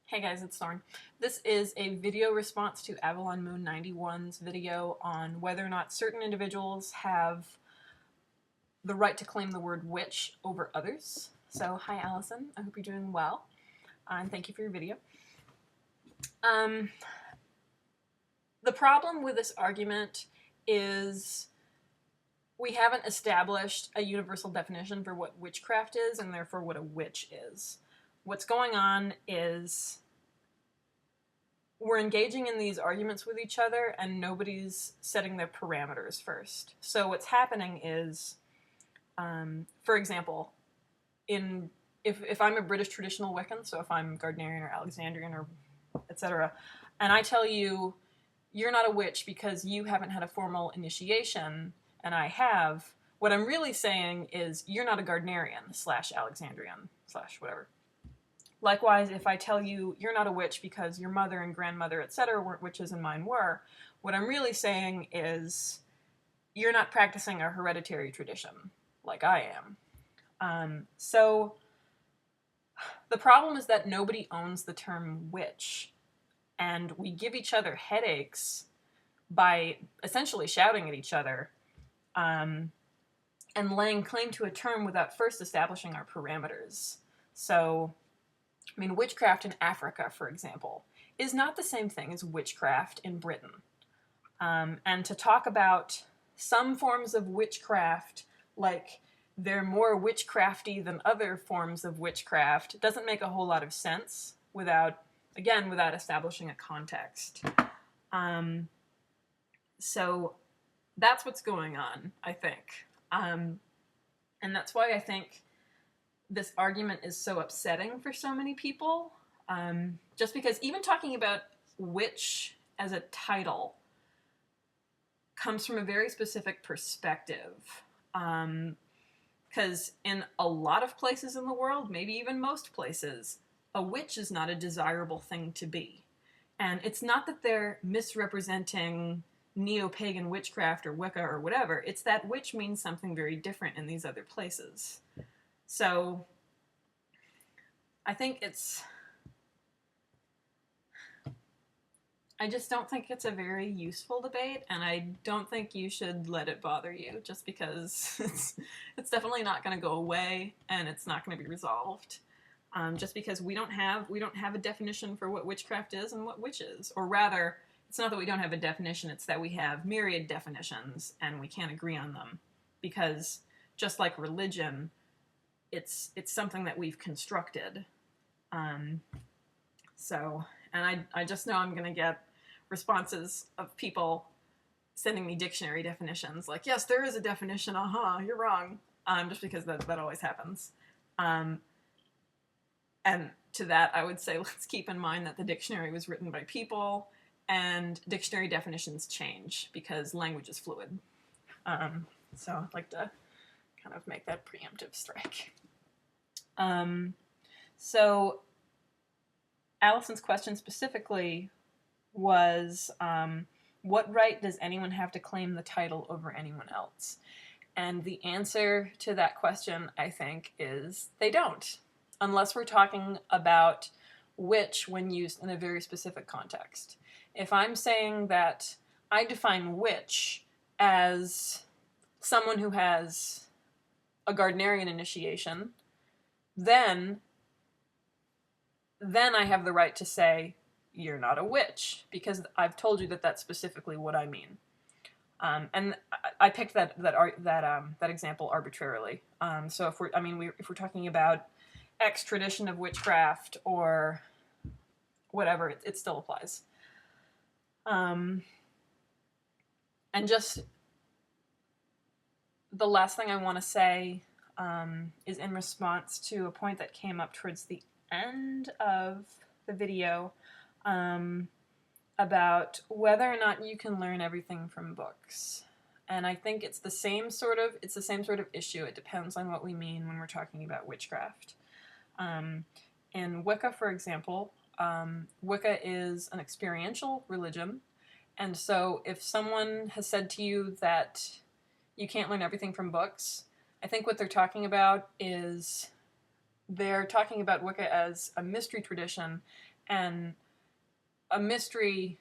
Hey guys, it's Thorn. This is a video response to avalonmoon91's video on whether or not certain individuals have the right to claim the word witch over others. So, hi Allison, I hope you're doing well, and thank you for your video. The problem with this argument is we haven't established a universal definition for what witchcraft is, and therefore what a witch is. What's going on is we're engaging in these arguments with each other and nobody's setting their parameters first. So what's happening is, for example, if I'm a British traditional Wiccan, so if I'm Gardnerian or Alexandrian or etc., and I tell you, you're not a witch because you haven't had a formal initiation, and I have, what I'm really saying is you're not a Gardnerian / Alexandrian / whatever. Likewise, if I tell you you're not a witch because your mother and grandmother, etc., weren't witches and mine were, what I'm really saying is you're not practicing a hereditary tradition like I am. So the problem is that nobody owns the term witch, and we give each other headaches by essentially shouting at each other and laying claim to a term without first establishing our parameters. So I mean, witchcraft in Africa, for example, is not the same thing as witchcraft in Britain. And to talk about some forms of witchcraft like they're more witchcrafty than other forms of witchcraft doesn't make a whole lot of sense without establishing a context. So that's what's going on, I think. And that's why I think this argument is so upsetting for so many people, just because even talking about witch as a title comes from a very specific perspective, because in a lot of places in the world, maybe even most places, a witch is not a desirable thing to be. And it's not that they're misrepresenting neo-pagan witchcraft or Wicca or whatever, it's that witch means something very different in these other places. So I think I just don't think it's a very useful debate, and I don't think you should let it bother you, just because it's definitely not going to go away, and it's not going to be resolved. Just because we don't have a definition for what witchcraft is and what witch is. Or rather, it's not that we don't have a definition, it's that we have myriad definitions, and we can't agree on them. Because, just like religion, it's something that we've constructed. And I just know I'm going to get responses of people sending me dictionary definitions, like, yes, there is a definition, you're wrong, just because that always happens. And to that, I would say, let's keep in mind that the dictionary was written by people, and dictionary definitions change, because language is fluid. So I'd like to kind of make that preemptive strike. So Allison's question specifically was, what right does anyone have to claim the title over anyone else? And the answer to that question, I think, is they don't, unless we're talking about witch when used in a very specific context. If I'm saying that I define witch as someone who has a Gardnerian initiation, then I have the right to say, you're not a witch, because I've told you that that's specifically what I mean. And I picked that example arbitrarily. So if we're talking about X tradition of witchcraft or whatever, it still applies. And just the last thing I want to say is in response to a point that came up towards the end of the video about whether or not you can learn everything from books. And I think it's the same sort of issue. It depends on what we mean when we're talking about witchcraft. In Wicca, for example, Wicca is an experiential religion, and so if someone has said to you that you can't learn everything from books, I think what they're talking about is they're talking about Wicca as a mystery tradition And a mystery,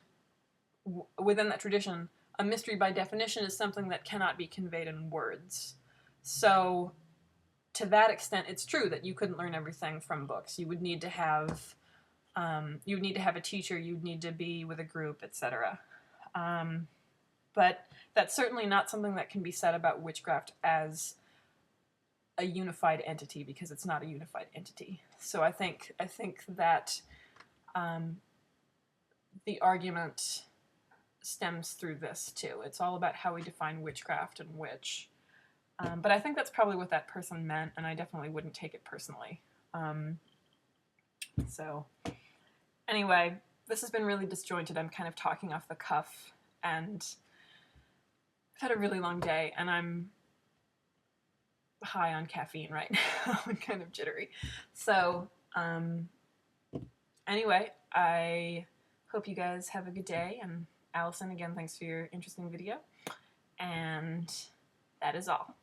within that tradition, a mystery by definition is something that cannot be conveyed in words. So to that extent, it's true that you couldn't learn everything from books. You would need to have a teacher, you'd need to be with a group, etc. But that's certainly not something that can be said about witchcraft as a unified entity, because it's not a unified entity. So I think that the argument stems through this too. It's all about how we define witchcraft and witch. But I think that's probably what that person meant, and I definitely wouldn't take it personally. So anyway, this has been really disjointed. I'm kind of talking off the cuff, and I've had a really long day, and I'm high on caffeine right now and kind of jittery. So anyway, I hope you guys have a good day, and Allison, again, thanks for your interesting video, and that is all.